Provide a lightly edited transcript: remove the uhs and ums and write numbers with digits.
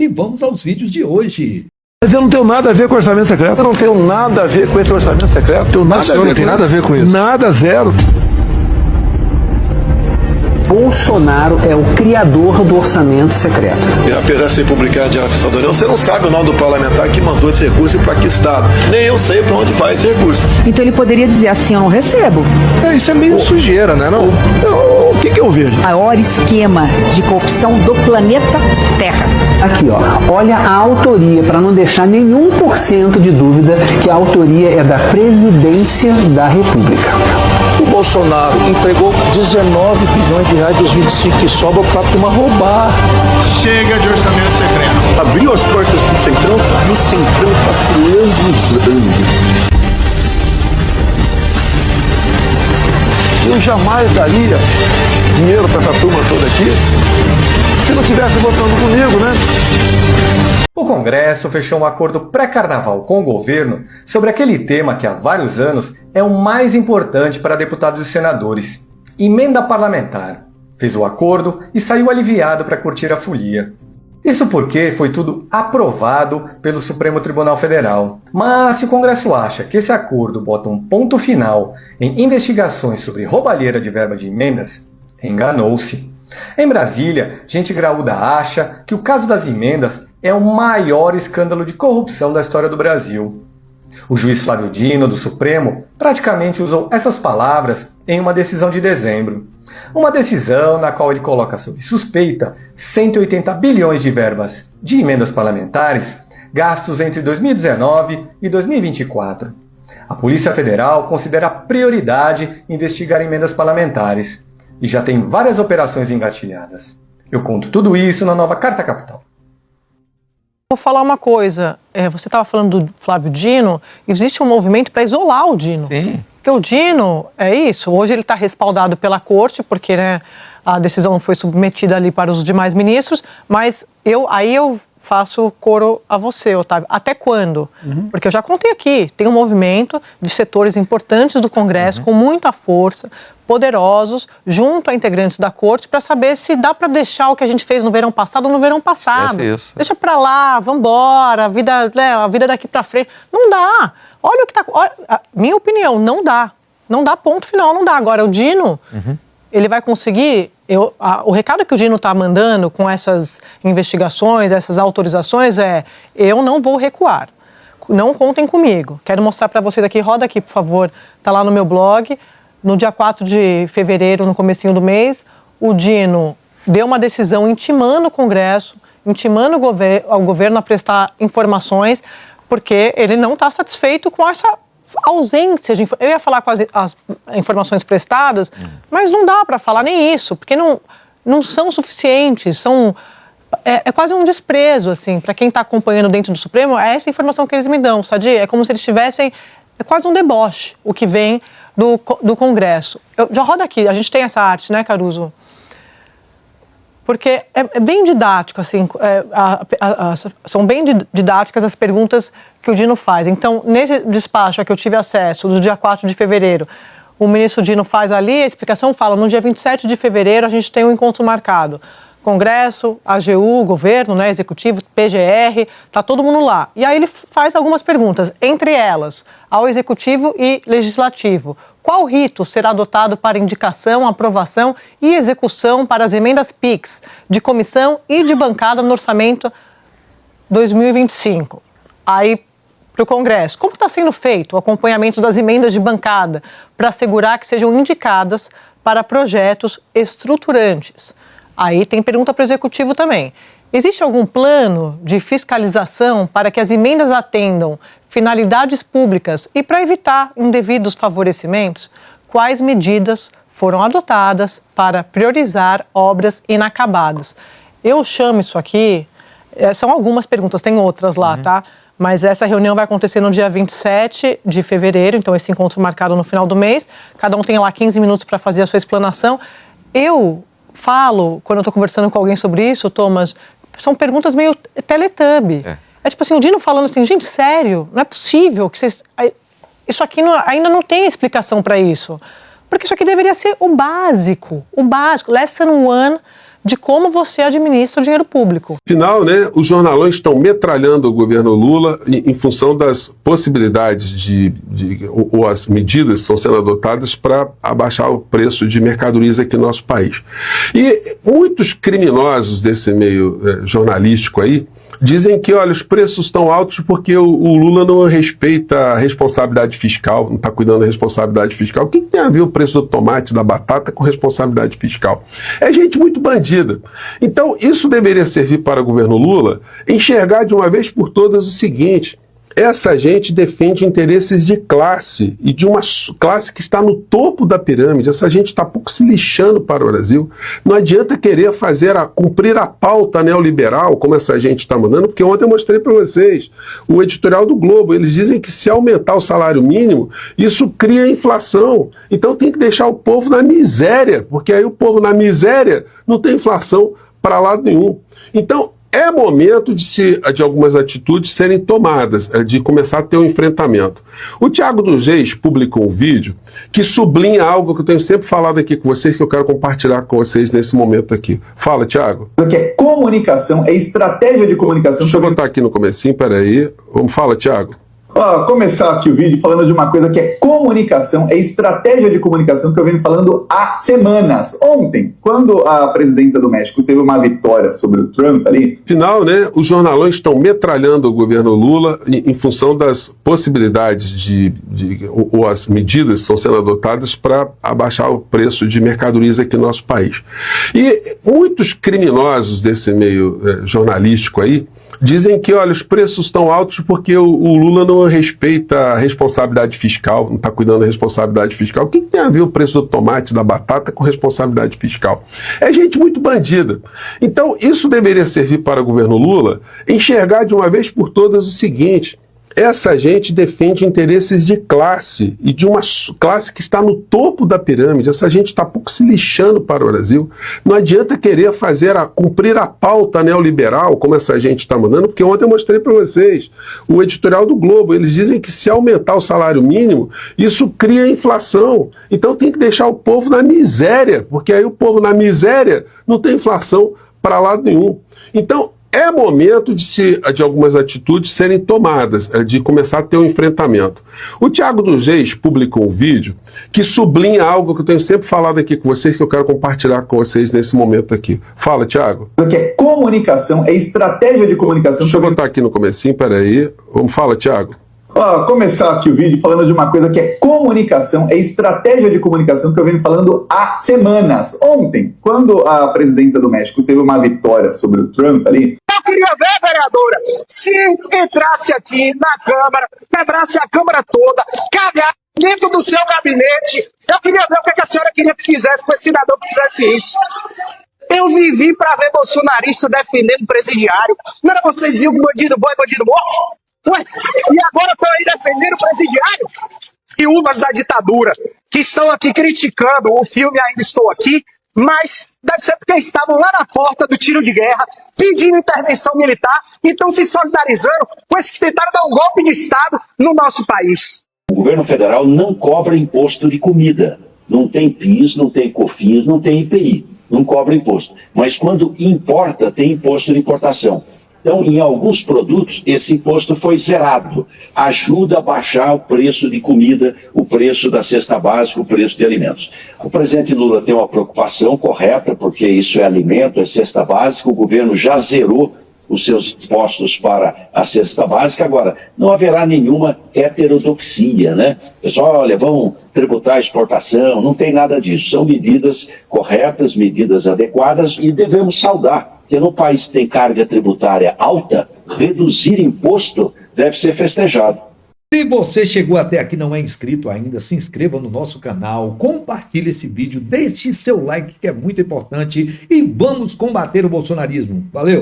E vamos aos vídeos de hoje. Mas eu não tenho nada a ver com orçamento secreto. Eu não tenho nada a ver com esse orçamento secreto. Eu tenho nada a ver não tem nada a ver com isso. Nada, zero. Bolsonaro é o criador do orçamento secreto. E apesar de ser publicado na Diário Oficial da União, você não sabe o nome do parlamentar que mandou esse recurso e para que estado. Nem eu sei para onde vai esse recurso. Então ele poderia dizer assim, eu não recebo. Isso é meio sujeira, né? Não? O que eu vejo? Maior esquema de corrupção do planeta Terra. Aqui, ó, olha a autoria, para não deixar nenhum por cento de dúvida que a autoria é da Presidência da República. O Bolsonaro entregou 19 bilhões de reais dos 25 que sobram para a turma roubar. Chega de orçamento secreto. Abriu as portas do Centrão e o Centrão está se lambuzando. Eu jamais daria dinheiro para essa turma toda aqui se não estivesse votando comigo, né? O Congresso fechou um acordo pré-carnaval com o governo sobre aquele tema que há vários anos é o mais importante para deputados e senadores: emenda parlamentar. Fez o acordo e saiu aliviado para curtir a folia. Isso porque foi tudo aprovado pelo Supremo Tribunal Federal. Mas se o Congresso acha que esse acordo bota um ponto final em investigações sobre roubalheira de verba de emendas, enganou-se. Em Brasília, gente graúda acha que o caso das emendas é o maior escândalo de corrupção da história do Brasil. O juiz Flávio Dino, do Supremo, praticamente usou essas palavras em uma decisão de dezembro. Uma decisão na qual ele coloca sob suspeita 180 bilhões de verbas de emendas parlamentares gastos entre 2019 e 2024. A Polícia Federal considera prioridade investigar emendas parlamentares e já tem várias operações engatilhadas. Eu conto tudo isso na nova Carta Capital. Vou falar uma coisa, você estava falando do Flávio Dino, existe um movimento para isolar o Dino. Sim. Porque o Dino, é isso, hoje ele está respaldado pela corte, porque a decisão foi submetida ali para os demais ministros, mas eu faço coro a você, Otávio. Até quando? Porque eu já contei aqui, tem um movimento de setores importantes do Congresso com muita força, poderosos, junto a integrantes da corte, para saber se dá para deixar o que a gente fez no verão passado ou no verão passado. Isso. Deixa para lá, vamos embora, a vida daqui para frente. Não dá. Olha o que está... Minha opinião, não dá. Não dá, ponto final, não dá. Agora, o Dino, ele vai conseguir... o recado que o Dino está mandando com essas investigações, essas autorizações eu não vou recuar. Não contem comigo. Quero mostrar para vocês aqui, roda aqui, por favor. Está lá no meu blog. No dia 4 de fevereiro, no comecinho do mês, o Dino deu uma decisão intimando o Congresso, intimando o governo a prestar informações, porque ele não está satisfeito com essa ausência de informações. Eu ia falar com as informações prestadas, mas não dá para falar nem isso, porque não são suficientes, é quase um desprezo, assim, para quem está acompanhando dentro do Supremo, é essa informação que eles me dão, Sadi, é como se eles tivessem, é quase um deboche o que vem do Congresso. Já roda aqui, a gente tem essa arte, né, Caruso? Porque é bem didático, assim, são bem didáticas as perguntas que o Dino faz. Então, nesse despacho a que eu tive acesso, do dia 4 de fevereiro, o ministro Dino faz ali, a explicação fala, no dia 27 de fevereiro a gente tem um encontro marcado. Congresso, AGU, governo, né, executivo, PGR, tá todo mundo lá. E aí ele faz algumas perguntas, entre elas, ao executivo e legislativo. Qual rito será adotado para indicação, aprovação e execução para as emendas PIX de comissão e de bancada no orçamento 2025? Aí, para o Congresso, como está sendo feito o acompanhamento das emendas de bancada para assegurar que sejam indicadas para projetos estruturantes? Aí tem pergunta para o Executivo também. Existe algum plano de fiscalização para que as emendas atendam finalidades públicas e para evitar indevidos favorecimentos? Quais medidas foram adotadas para priorizar obras inacabadas? Eu chamo isso aqui, são algumas perguntas, tem outras lá, tá? Mas essa reunião vai acontecer no dia 27 de fevereiro, então esse encontro marcado no final do mês. Cada um tem lá 15 minutos para fazer a sua explanação. Eu falo, quando eu estou conversando com alguém sobre isso, Thomas, são perguntas meio Teletubby. É tipo assim, o Dino falando assim, gente, sério, não é possível que vocês... Isso aqui ainda não tem explicação para isso. Porque isso aqui deveria ser o básico, lesson one de como você administra o dinheiro público. Afinal, né, os jornalões estão metralhando o governo Lula em função das possibilidades ou as medidas que estão sendo adotadas para abaixar o preço de mercadorias aqui no nosso país. E muitos criminosos desse meio jornalístico aí dizem que, olha, os preços estão altos porque o Lula não respeita a responsabilidade fiscal, não está cuidando da responsabilidade fiscal. O que tem a ver o preço do tomate, da batata com responsabilidade fiscal? É gente muito bandida. Então, isso deveria servir para o governo Lula enxergar de uma vez por todas o seguinte: essa gente defende interesses de classe, e de uma classe que está no topo da pirâmide. Essa gente está pouco se lixando para o Brasil. Não adianta querer cumprir a pauta neoliberal, como essa gente está mandando, porque ontem eu mostrei para vocês o editorial do Globo. Eles dizem que se aumentar o salário mínimo, isso cria inflação. Então tem que deixar o povo na miséria, porque aí o povo na miséria não tem inflação para lado nenhum. Então, é momento de algumas atitudes serem tomadas, de começar a ter um enfrentamento. O Thiago dos Reis publicou um vídeo que sublinha algo que eu tenho sempre falado aqui com vocês, que eu quero compartilhar com vocês nesse momento aqui. Fala, Thiago. Que é comunicação, é estratégia de comunicação. Deixa eu botar aqui no comecinho, peraí. Fala, Thiago. Começar aqui o vídeo falando de uma coisa que é comunicação, é estratégia de comunicação que eu venho falando há semanas. Ontem, quando a presidenta do México teve uma vitória sobre o Trump ali... Afinal, né, os jornalões estão metralhando o governo Lula em função das possibilidades ou as medidas que estão sendo adotadas para abaixar o preço de mercadorias aqui no nosso país. E muitos criminosos desse meio jornalístico aí dizem que, olha, os preços estão altos porque o Lula não respeita a responsabilidade fiscal, não está cuidando da responsabilidade fiscal. O que tem a ver o preço do tomate, da batata com responsabilidade fiscal? É gente muito bandida. Então, isso deveria servir para o governo Lula enxergar de uma vez por todas o seguinte: essa gente defende interesses de classe, e de uma classe que está no topo da pirâmide. Essa gente está pouco se lixando para o Brasil. Não adianta querer cumprir a pauta neoliberal, como essa gente está mandando, porque ontem eu mostrei para vocês o editorial do Globo. Eles dizem que se aumentar o salário mínimo, isso cria inflação. Então tem que deixar o povo na miséria, porque aí o povo na miséria não tem inflação para lado nenhum. Então, é momento de algumas atitudes serem tomadas, de começar a ter um enfrentamento. O Thiago dos Reis publicou um vídeo que sublinha algo que eu tenho sempre falado aqui com vocês, que eu quero compartilhar com vocês nesse momento aqui. Fala, Thiago. Que é comunicação, é estratégia de comunicação. Deixa eu botar aqui no comecinho, peraí. Fala, Thiago. Começar aqui o vídeo falando de uma coisa que é comunicação, é estratégia de comunicação que eu venho falando há semanas. Ontem, quando a presidenta do México teve uma vitória sobre o Trump ali... Eu queria ver, vereadora, se entrasse aqui na Câmara, quebrasse a Câmara toda, cagar dentro do seu gabinete. Eu queria ver o que a senhora queria que fizesse com esse cidadão que fizesse isso. Eu vivi para ver bolsonarista defendendo presidiário. Não era vocês diziam que bandido bom é bandido morto? Ué, e agora estão aí defendendo o presidiário? Viúvas da ditadura, que estão aqui criticando o filme Ainda Estou Aqui, mas deve ser porque estavam lá na porta do tiro de guerra, pedindo intervenção militar, e estão se solidarizando com esses que tentaram dar um golpe de Estado no nosso país. O governo federal não cobra imposto de comida. Não tem PIS, não tem COFINS, não tem IPI. Não cobra imposto. Mas quando importa, tem imposto de importação. Então, em alguns produtos, esse imposto foi zerado. Ajuda a baixar o preço de comida, o preço da cesta básica, o preço de alimentos. O presidente Lula tem uma preocupação correta, porque isso é alimento, é cesta básica. O governo já zerou os seus impostos para a cesta básica. Agora, não haverá nenhuma heterodoxia, né? Pessoal, olha, vão tributar a exportação, não tem nada disso. São medidas corretas, medidas adequadas, e devemos saudar. Porque no país que tem carga tributária alta, reduzir imposto deve ser festejado. Se você chegou até aqui e não é inscrito ainda, se inscreva no nosso canal, compartilhe esse vídeo, deixe seu like que é muito importante e vamos combater o bolsonarismo. Valeu!